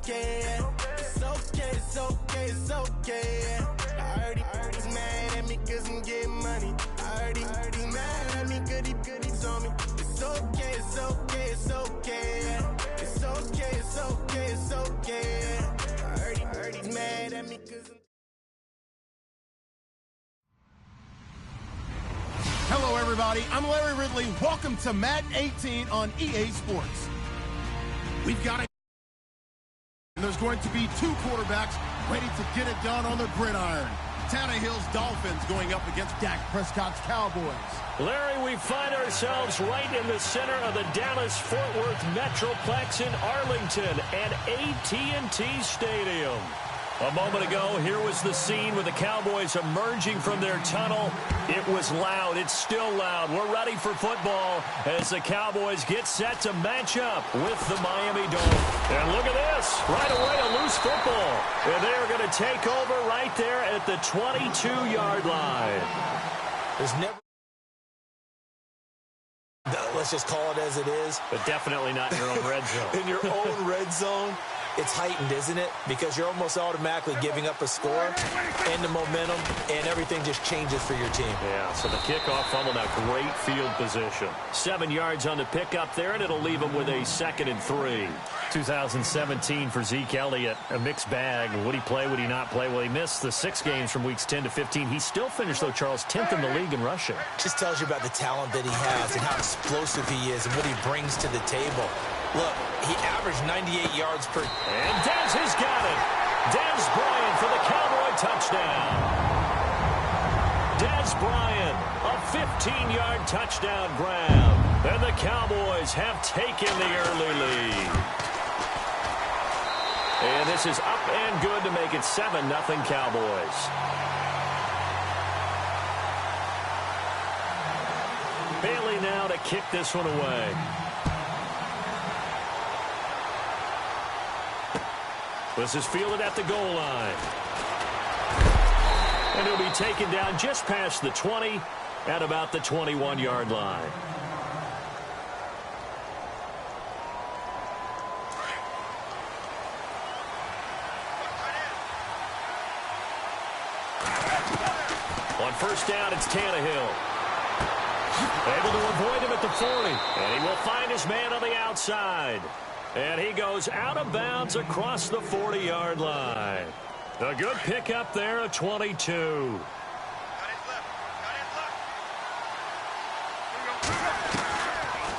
okay. It's okay, it's okay, it's okay. I heard he's mad at me cause I'm getting money. I heard he's mad at me cause he's on me. It's okay, it's okay, it's okay. It's okay, it's okay, it's okay. I heard he's mad at me cause I'm... Hello, everybody. I'm Larry Ridley. Welcome to Madden 18 on EA Sports. We've got a... And there's going to be two quarterbacks ready to get it done on the gridiron. Tannehill's Dolphins going up against Dak Prescott's Cowboys. Larry, we find ourselves right in the center of the Dallas-Fort Worth Metroplex in Arlington at AT&T Stadium. A moment ago, here was the scene with the Cowboys emerging from their tunnel. It was loud. It's still loud. We're ready for football as the Cowboys get set to match up with the Miami Dolphins. And look at this. Right away, a loose football. And they are going to take over right there at the 22-yard line. There's never... Let's just call it as it is. But definitely not in your own red zone. In your own red zone. It's heightened, isn't it? Because you're almost automatically giving up a score and the momentum, and everything just changes for your team. Yeah, so the kickoff fumble, now great field position. 7 yards on the pickup there, and it'll leave him with a 2nd and 3. 2017 for Zeke Elliott, a mixed bag. Would he play, would he not play? Well, he missed the 6 games from weeks 10 to 15. He still finished, though, Charles, 10th in the league in rushing. Just tells you about the talent that he has and how explosive he is and what he brings to the table. Look, he averaged 98 yards per... And Dez has got it. Dez Bryant for the Cowboy touchdown. Dez Bryant, a 15-yard touchdown grab. And the Cowboys have taken the early lead. And this is up and good to make it 7-0 Cowboys. Bailey now to kick this one away. This is fielded at the goal line. And he'll be taken down just past the 20 at about the 21-yard line. On first down, it's Tannehill. Able to avoid him at the 40. And he will find his man on the outside. And he goes out of bounds across the 40-yard line. A good pickup there, a 22.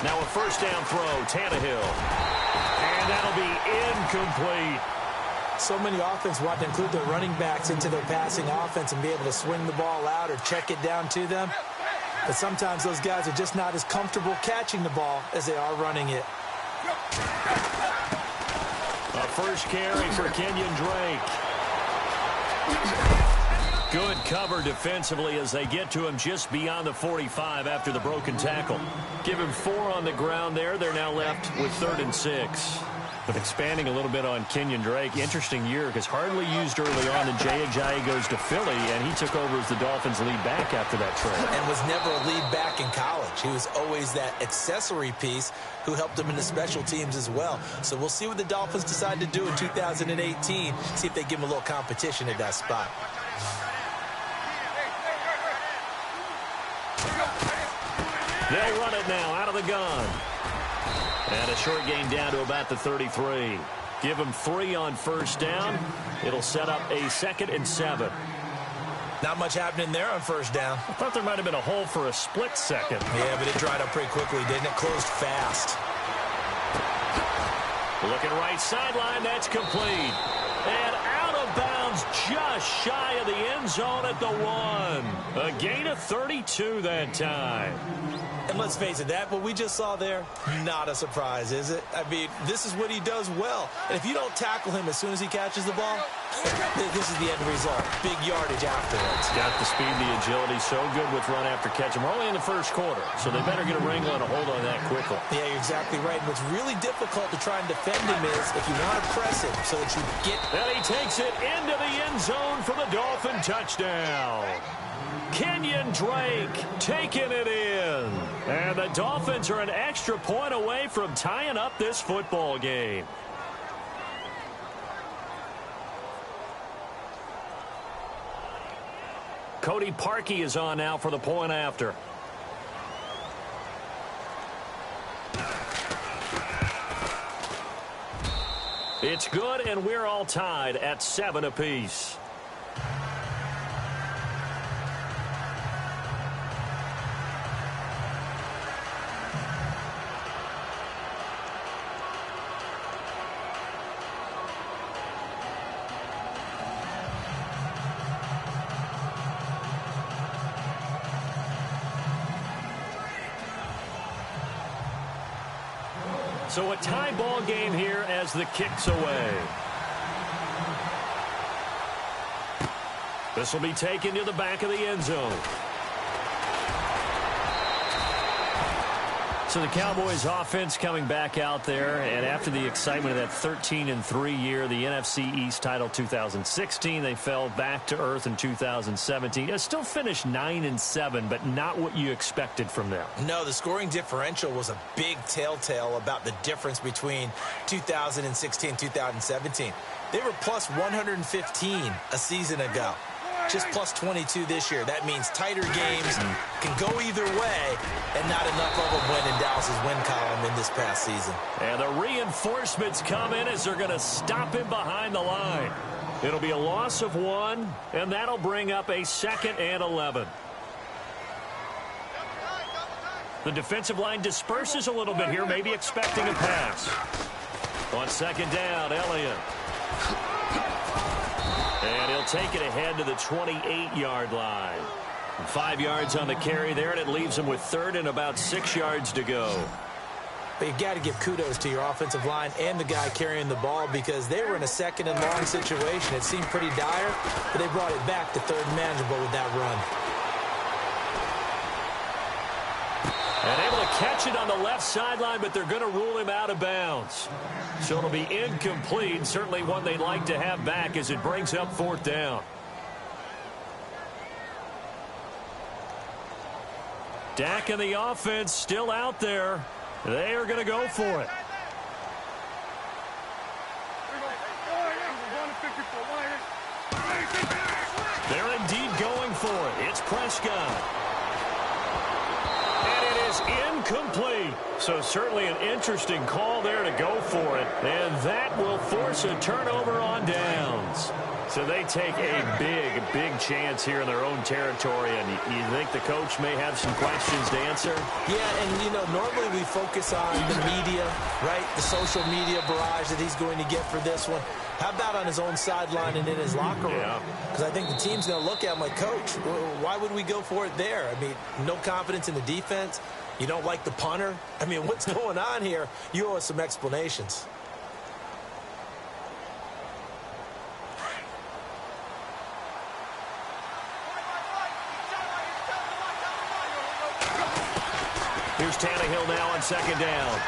Now a first down throw, Tannehill. And that'll be incomplete. So many offenses want to include their running backs into their passing offense and be able to swing the ball out or check it down to them. But sometimes those guys are just not as comfortable catching the ball as they are running it. A first carry for Kenyon Drake. Good cover defensively as they get to him just beyond the 45 after the broken tackle. Give him 4 on the ground there. They're now left with 3rd and 6. But expanding a little bit on Kenyon Drake, interesting year because hardly used early on. And Jay Ajayi goes to Philly, and he took over as the Dolphins' lead back after that trade. And was never a lead back in college. He was always that accessory piece who helped him in the special teams as well. So we'll see what the Dolphins decide to do in 2018. See if they give him a little competition at that spot. They'll run it now out of the gun. And a short gain down to about the 33. Give him 3 on first down. It'll set up a 2nd and 7. Not much happening there on first down. I thought there might have been a hole for a split second. Yeah, but it dried up pretty quickly, didn't it? Closed fast. Looking right sideline, that's complete. And out of bounds just shy of the end zone at the 1. A gain of 32 that time. And let's face it, that what we just saw there, not a surprise, is it? I mean, this is what he does well. And if you don't tackle him as soon as he catches the ball, this is the end result. Big yardage afterwards. Got the speed, the agility, so good with run after catch. We're only in the first quarter, so they better get a wrangle and a hold on that quickly. Yeah, you're exactly right. And what's really difficult to try and defend him is if you want to press him so that you get... And he takes it into the end zone for the Dolphin touchdown. Kenyon Drake taking it in. And the Dolphins are an extra point away from tying up this football game. Cody Parkey is on now for the point after. It's good, and we're all tied at 7 apiece. So a tie ball game here as the kick's away. This will be taken to the back of the end zone. So the Cowboys offense coming back out there, and after the excitement of that 13-3 year, the NFC East title 2016, they fell back to earth in 2017. They still finished 9-7, but not what you expected from them. No, the scoring differential was a big telltale about the difference between 2016 and 2017. They were plus 115 a season ago. Just plus 22 this year. That means tighter games can go either way, and not enough of them went in Dallas's win column in this past season. And the reinforcements come in as they're going to stop him behind the line. It'll be a loss of 1, and that'll bring up a 2nd and 11. The defensive line disperses a little bit here, maybe expecting a pass. On 2nd down, Elliott. And he'll take it ahead to the 28-yard line. 5 yards on the carry there, and it leaves him with 3rd and about 6 yards to go. But you've got to give kudos to your offensive line and the guy carrying the ball, because they were in a 2nd and long situation. It seemed pretty dire, but they brought it back to 3rd and manageable with that run. And able to catch it on the left sideline, but they're going to rule him out of bounds. So it'll be incomplete, certainly one they'd like to have back as it brings up 4th down. Dak and the offense still out there. They are going to go for it. They're indeed going for it. It's Prescott. Incomplete. So certainly an interesting call there to go for it. And that will force a turnover on downs. So they take a big chance here in their own territory. And you think the coach may have some questions to answer? Yeah, and, you know, normally we focus on the media, right? The social media barrage that he's going to get for this one. How about on his own sideline and in his locker room? Because I think the team's going to look at him like, Coach, why would we go for it there? I mean, no confidence in the defense. You don't like the punter? I mean, what's going on here? You owe us some explanations. Here's Tannehill now on 2nd down.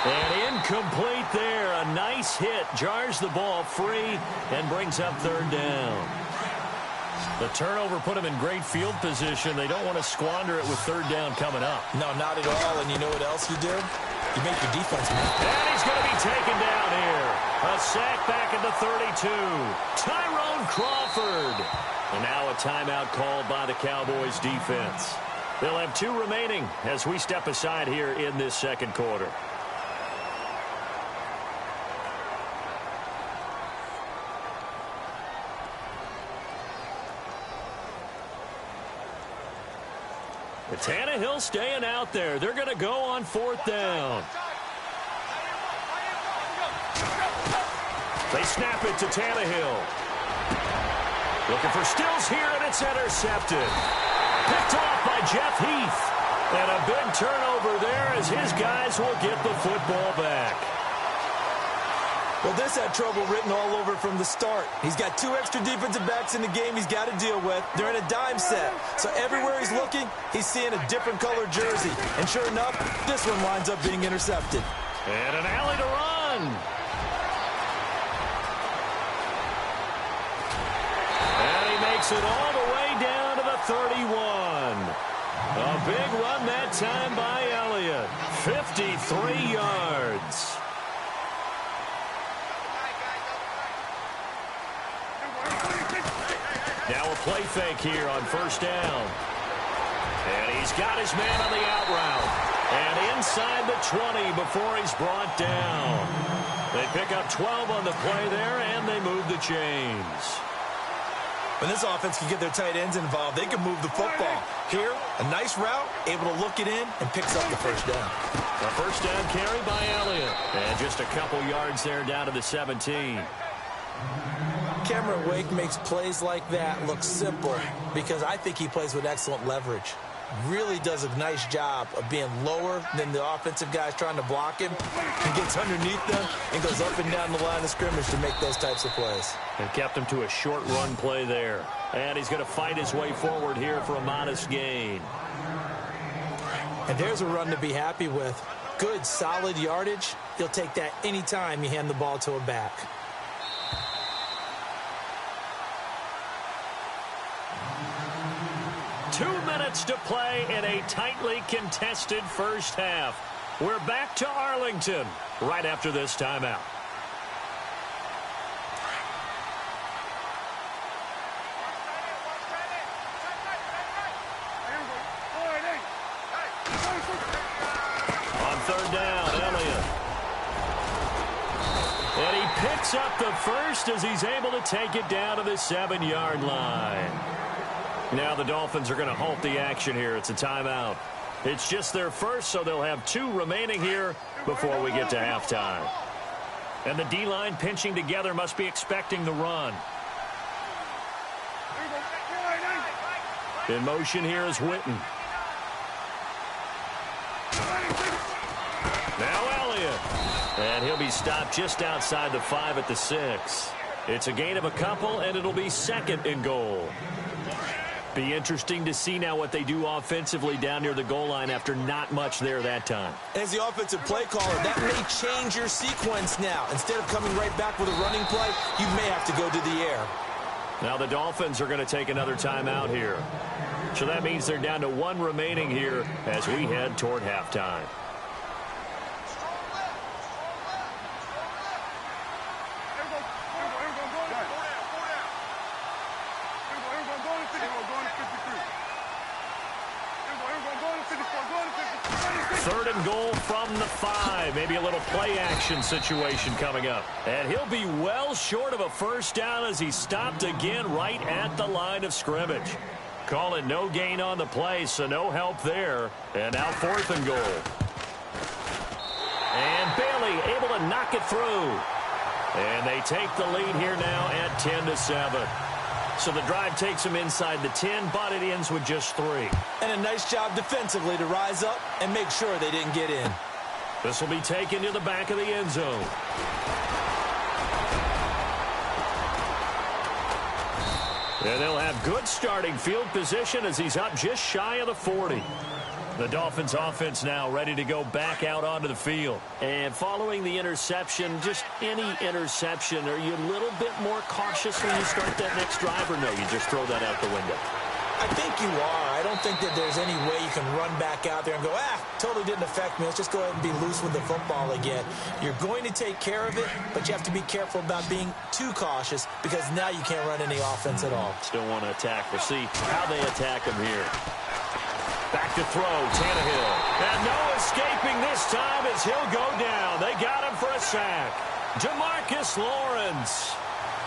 And incomplete there. A nice hit. Jars the ball free and brings up 3rd down. The turnover put him in great field position. They don't want to squander it with 3rd down coming up. No, not at all. And you know what else you do? You make your defense move. And he's going to be taken down here. A sack back at the 32. Tyrone Crawford. And now a timeout called by the Cowboys defense. They'll have 2 remaining as we step aside here in this 2nd quarter. Tannehill staying out there. They're going to go on 4th down. They snap it to Tannehill. Looking for Stills here, and it's intercepted. Picked off by Jeff Heath. And a big turnover there as his guys will get the football back. Well, this had trouble written all over from the start. He's got 2 extra defensive backs in the game he's got to deal with. They're in a dime set. So everywhere he's looking, he's seeing a different color jersey. And sure enough, this one winds up being intercepted. And an alley to run. And he makes it all the way down to the 31. A big run that time by Elliott. 53 yards. Now a play fake here on first down. And he's got his man on the out route. And inside the 20 before he's brought down. They pick up 12 on the play there, and they move the chains. When this offense can get their tight ends involved, they can move the football. Here, a nice route, able to look it in, and picks up the first down. A first down carry by Elliott. And just a couple yards there down to the 17. Cameron Wake makes plays like that look simple because I think he plays with excellent leverage. Really does a nice job of being lower than the offensive guys trying to block him. He gets underneath them and goes up and down the line of scrimmage to make those types of plays. And kept him to a short run play there. And he's going to fight his way forward here for a modest gain. And there's a run to be happy with. Good, solid yardage. You'll take that anytime you hand the ball to a back. To play in a tightly contested first half. We're back to Arlington right after this timeout. On third down, Elliott. And he picks up the first as he's able to take it down to the 7-yard line. Now the Dolphins are going to halt the action here. It's a timeout. It's just their first, so they'll have 2 remaining here before we get to halftime. And the D-line pinching together must be expecting the run. In motion here is Witten. Now Elliott. And he'll be stopped just outside the 5 at the 6. It's a gain of a couple, and it'll be 2nd and goal. Be interesting to see now what they do offensively down near the goal line after not much there that time. As the offensive play caller, that may change your sequence now. Instead of coming right back with a running play, you may have to go to the air. Now the Dolphins are going to take another timeout here. So that means they're down to 1 remaining here as we head toward halftime. Third and goal from the 5. Maybe a little play action situation coming up. And he'll be well short of a first down as he's stopped again right at the line of scrimmage. Call it no gain on the play, so no help there. And now 4th and goal. And Bailey able to knock it through. And they take the lead here now at 10-7. So the drive takes them inside the 10, but it ends with just 3. And a nice job defensively to rise up and make sure they didn't get in. This will be taken to the back of the end zone. And they'll have good starting field position as he's up just shy of the 40. The Dolphins offense now ready to go back out onto the field. And following the interception, just any interception, are you a little bit more cautious when you start that next drive, or no, you just throw that out the window? I think you are. I don't think that there's any way you can run back out there and go, totally didn't affect me. Let's just go ahead and be loose with the football again. You're going to take care of it, but you have to be careful about being too cautious because now you can't run any offense at all. Still want to attack. We'll see how they attack him here. Back to throw, Tannehill. And no escaping this time as he'll go down. They got him for a sack. Demarcus Lawrence.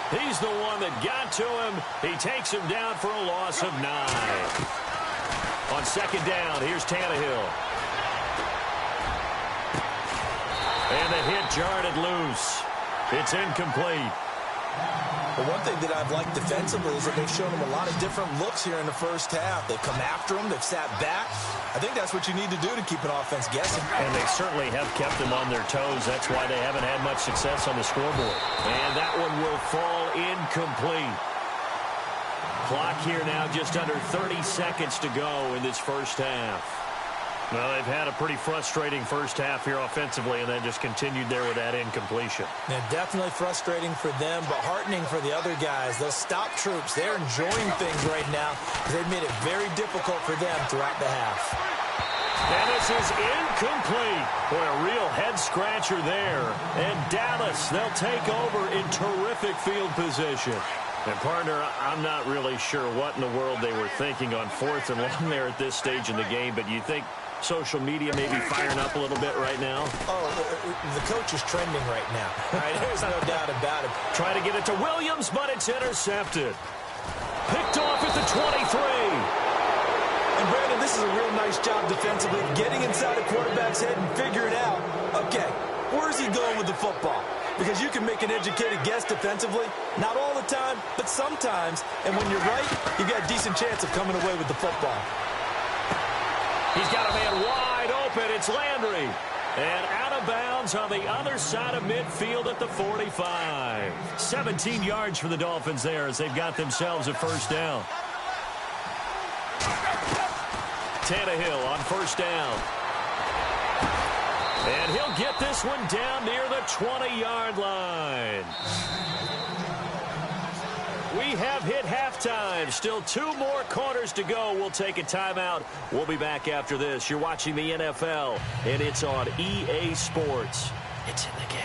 He's the one that got to him. He takes him down for a loss of 9. On 2nd down, here's Tannehill. And the hit jarred it loose. It's incomplete. But one thing that I've liked defensively is that they've shown them a lot of different looks here in the first half. They've come after them. They've sat back. I think that's what you need to do to keep an offense guessing. And they certainly have kept them on their toes. That's why they haven't had much success on the scoreboard. And that one will fall incomplete. Clock here now just under 30 seconds to go in this first half. Well, they've had a pretty frustrating first half here offensively, and then just continued there with that incompletion. Yeah, definitely frustrating for them, but heartening for the other guys. Those stop troops, they're enjoying things right now because they've made it very difficult for them throughout the half. And this is incomplete. Boy, a real head-scratcher there. And Dallas, they'll take over in terrific field position. And, partner, I'm not really sure what in the world they were thinking on 4th and long there at this stage in the game, but you think social media may be firing up a little bit right now? Oh, the coach is trending right now. Right? There's no doubt about it. Try to get it to Williams, but it's intercepted. Picked off at the 23. And, Brandon, this is a real nice job defensively, getting inside a quarterback's head and figuring out, okay, where's he going with the football? Because you can make an educated guess defensively. Not all the time, but sometimes. And when you're right, you've got a decent chance of coming away with the football. He's got a man wide open. It's Landry. And out of bounds on the other side of midfield at the 45. 17 yards for the Dolphins there as they've got themselves a first down. Tannehill on first down. And he'll get this one down near the 20-yard line. We have hit halftime. Still 2 more quarters to go. We'll take a timeout. We'll be back after this. You're watching the NFL, and it's on EA Sports. It's in the game.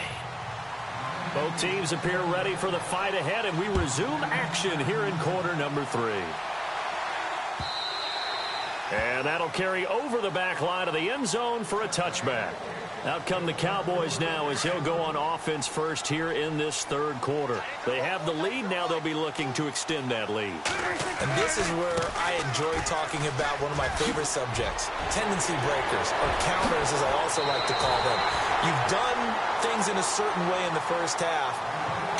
Both teams appear ready for the fight ahead, and we resume action here in quarter number 3. And that'll carry over the back line of the end zone for a touchback. Out come the Cowboys now as he'll go on offense first here in this third quarter. They have the lead. Now they'll be looking to extend that lead. And this is where I enjoy talking about one of my favorite subjects, tendency breakers, or counters as I also like to call them. You've done things in a certain way in the first half,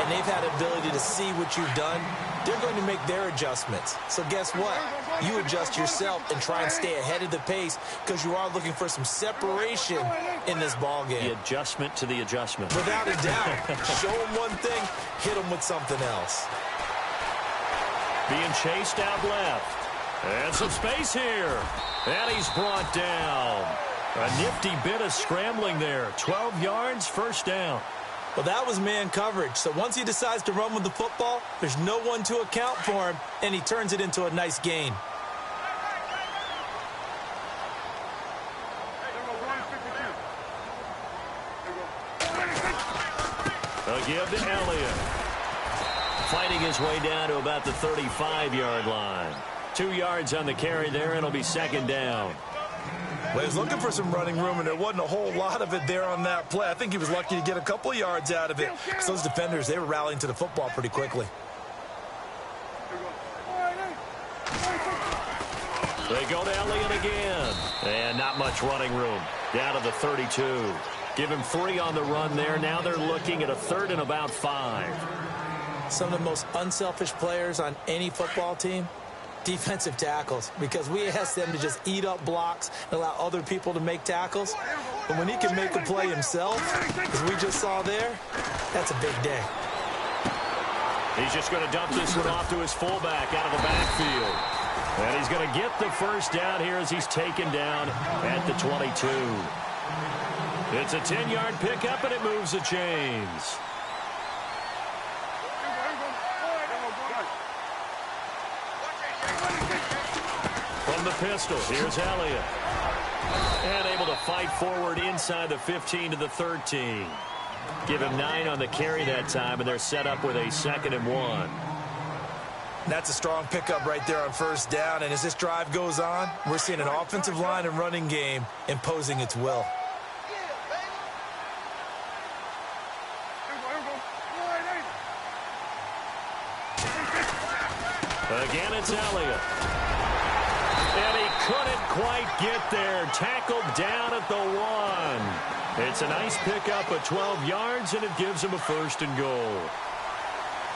and they've had ability to see what you've done. They're going to make their adjustments. So guess what? You adjust yourself and try and stay ahead of the pace because you are looking for some separation in this ball game. The adjustment to the adjustment. Without a doubt. Show them one thing, hit them with something else. Being chased out left. And some space here. And he's brought down. A nifty bit of scrambling there. 12 yards, first down. Well, that was man coverage. So once he decides to run with the football, there's no one to account for him, and he turns it into a nice gain. They'll give to Elliott. Fighting his way down to about the 35-yard line. 2 yards on the carry there, and it'll be second down. Well, he was looking for some running room, and there wasn't a whole lot of it there on that play. I think he was lucky to get a couple of yards out of it. Because those defenders, they were rallying to the football pretty quickly. They go to Elliott again. And not much running room. Down to the 32. Give him 3 on the run there. Now they're looking at a 3rd and about 5. Some of the most unselfish players on any football team, defensive tackles, because we ask them to just eat up blocks and allow other people to make tackles. But when he can make a play himself, as we just saw there, that's a big day. He's just going to dump this one off to his fullback out of the backfield. And he's going to get the first down here as he's taken down at the 22. It's a 10-yard pickup, and it moves the chains. From the pistol, here's Elliott. And able to fight forward inside the 15 to the 13. Give him 9 on the carry that time, and they're set up with a 2nd and 1. That's a strong pickup right there on first down, and as this drive goes on, we're seeing an offensive line and running game imposing its will. Again, it's Elliott. And he couldn't quite get there. Tackled down at the 1. It's a nice pickup of 12 yards, and it gives him a 1st and goal.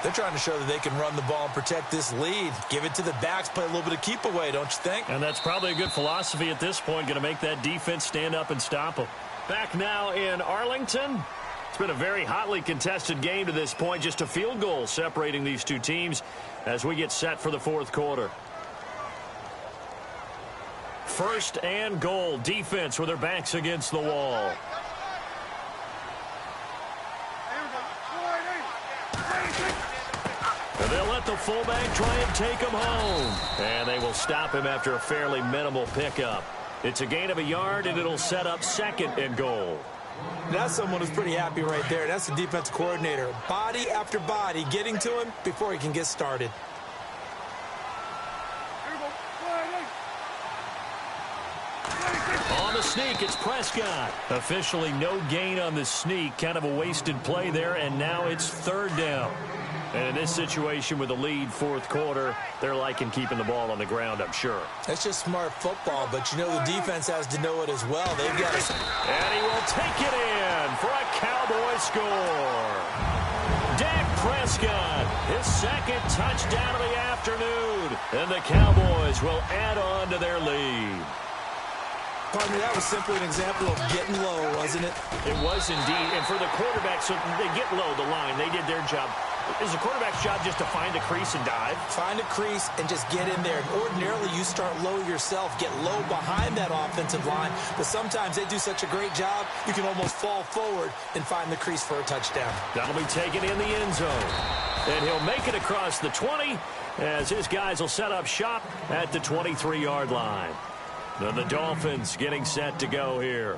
They're trying to show that they can run the ball and protect this lead. Give it to the backs, play a little bit of keep away, don't you think? And that's probably a good philosophy at this point, going to make that defense stand up and stop them. Back now in Arlington. It's been a very hotly contested game to this point. Just a field goal separating these two teams as we get set for the 4th quarter. 1st and goal. Defense with their backs against the wall. And they'll let the fullback try and take him home. And they will stop him after a fairly minimal pickup. It's a gain of a yard, and it'll set up 2nd and goal. That's someone who's pretty happy right there. That's the defensive coordinator. Body after body getting to him before he can get started. On the sneak, it's Prescott. Officially no gain on the sneak. Kind of a wasted play there, and now it's third down. And in this situation with the lead fourth quarter, they're liking keeping the ball on the ground, I'm sure. That's just smart football, but you know the defense has to know it as well. They've got to... And he will take it in for a Cowboy score. Dak Prescott, his second touchdown of the afternoon. And the Cowboys will add on to their lead. Pardon me, that was simply an example of getting low, wasn't it? It was indeed. And for the quarterback, so they get low the line. They did their job. Is the quarterback's job just to find a crease and dive? Find a crease and just get in there. Ordinarily, you start low yourself, get low behind that offensive line. But sometimes they do such a great job, you can almost fall forward and find the crease for a touchdown. That'll be taken in the end zone. And he'll make it across the 20 as his guys will set up shop at the 23-yard line. Then the Dolphins getting set to go here.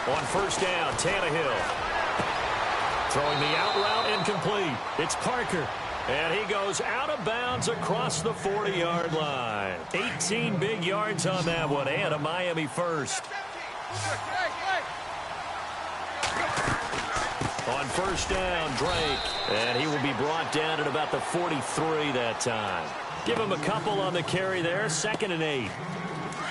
On first down, Tannehill. Throwing the out route incomplete. It's Parker. And he goes out of bounds across the 40-yard line. 18 big yards on that one, and a Miami first. On first down, Drake. And he will be brought down at about the 43 that time. Give him a couple on the carry there. 2nd and 8.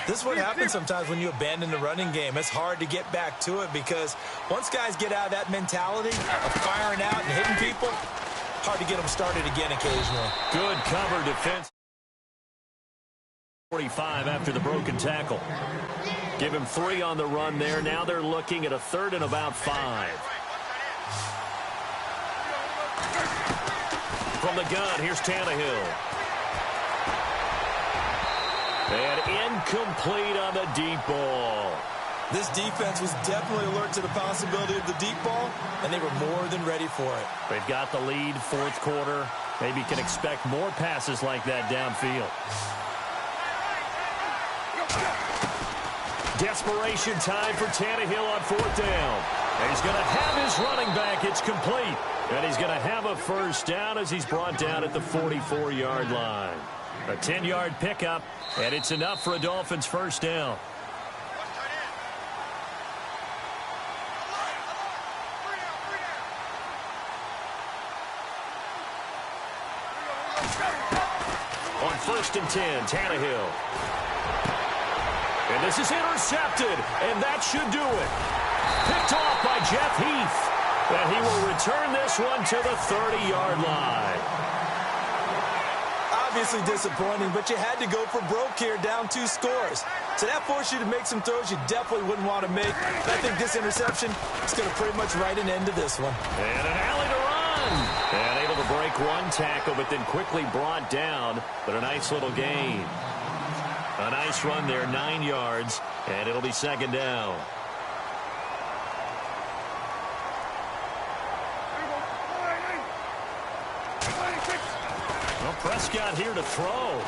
This is what happens sometimes when you abandon the running game. It's hard to get back to it because once guys get out of that mentality of firing out and hitting people, hard to get them started again occasionally. Good cover defense. 45 after the broken tackle. Give him 3 on the run there. Now they're looking at a 3rd and about 5. From the gun, here's Tannehill. And incomplete on the deep ball. This defense was definitely alert to the possibility of the deep ball, and they were more than ready for it. They've got the lead, fourth quarter. Maybe can expect more passes like that downfield. Desperation time for Tannehill on 4th down. And he's going to have his running back. It's complete. And he's going to have a first down as he's brought down at the 44-yard line. A 10-yard pickup, and it's enough for a Dolphins first down. On 1st and 10, Tannehill. And this is intercepted, and that should do it. Picked off by Jeff Heath. And he will return this one to the 30-yard line. Obviously disappointing, but you had to go for broke here, down 2 scores. So that forced you to make some throws you definitely wouldn't want to make. And I think this interception is going to pretty much write an end to this one. And an alley to run. And able to break one tackle, but then quickly brought down. But a nice little gain. A nice run there, 9 yards, and it'll be 2nd down. Well, Prescott here to throw.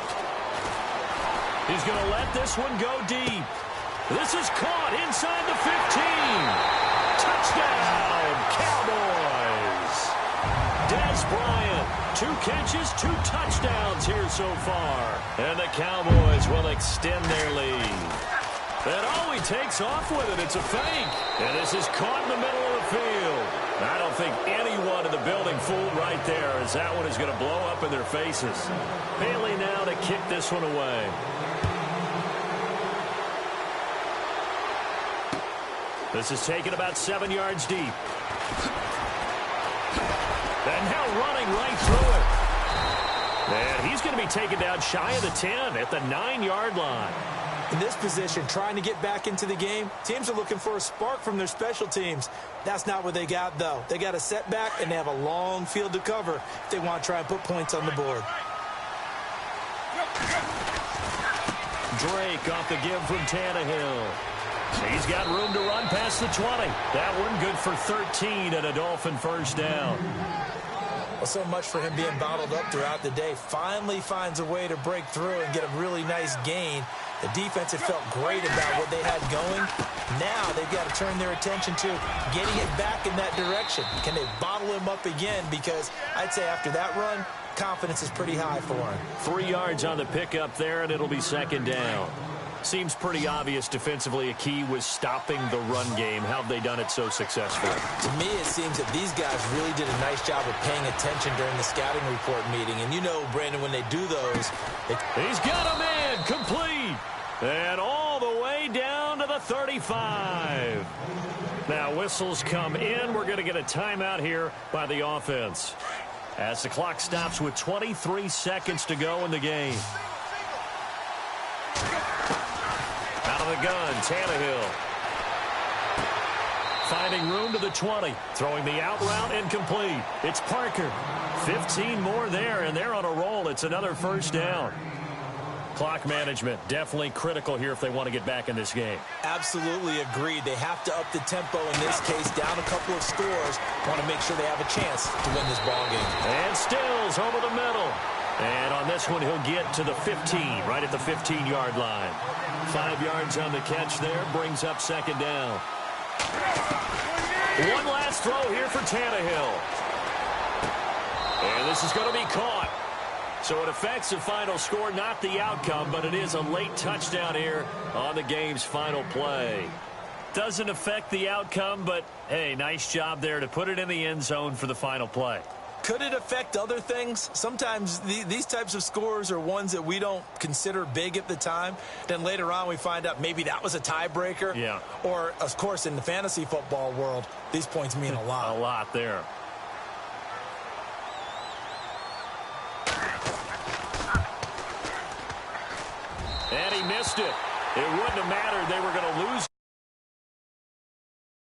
He's going to let this one go deep. This is caught inside the 15. Touchdown, Cowboys. Dez Bryant, 2 catches, 2 touchdowns here so far. And the Cowboys will extend their lead. And oh, he takes off with it. It's a fake. And this is caught in the middle of the field. I don't think anyone in the building fooled right there, as that one is going to blow up in their faces. Bailey now to kick this one away. This is taken about 7 yards deep. And now running right through it. And he's going to be taken down shy of the 10 at the 9-yard line. In this position, trying to get back into the game, teams are looking for a spark from their special teams. That's not what they got, though. They got a setback, and they have a long field to cover if they want to try and put points on the board. Drake off the give from Tannehill. He's got room to run past the 20. That one good for 13 and a Dolphin first down. Well, so much for him being bottled up throughout the day. Finally finds a way to break through and get a really nice gain. The defense had felt great about what they had going. Now they've got to turn their attention to getting it back in that direction. Can they bottle him up again? Because I'd say after that run, confidence is pretty high for him. 3 yards on the pickup there, and it'll be second down. Seems pretty obvious defensively a key was stopping the run game. How have they done it so successfully? To me, it seems that these guys really did a nice job of paying attention during the scouting report meeting. And you know, Brandon, when they do those... He's got a man complete. And all the way down to the 35. Now whistles come in. We're going to get a timeout here by the offense, as the clock stops with 23 seconds to go in the game. Out of the gun, Tannehill. Finding room to the 20. Throwing the out route incomplete. It's Parker. 15 more there, and they're on a roll. It's another first down. Clock management definitely critical here if they want to get back in this game. Absolutely agreed. They have to up the tempo in this case, down a couple of scores. Want to make sure they have a chance to win this ball game. And Stills over the middle. And on this one, he'll get to the 15, right at the 15-yard line. 5 yards on the catch there, brings up second down. One last throw here for Tannehill. And this is going to be caught. So it affects the final score, not the outcome, but it is a late touchdown here on the game's final play. Doesn't affect the outcome, but, hey, nice job there to put it in the end zone for the final play. Could it affect other things? Sometimes these types of scores are ones that we don't consider big at the time. Then later on we find out maybe that was a tiebreaker. Yeah. Or, of course, in the fantasy football world, these points mean a lot. A lot there. And he missed it. It wouldn't have mattered. They were going to lose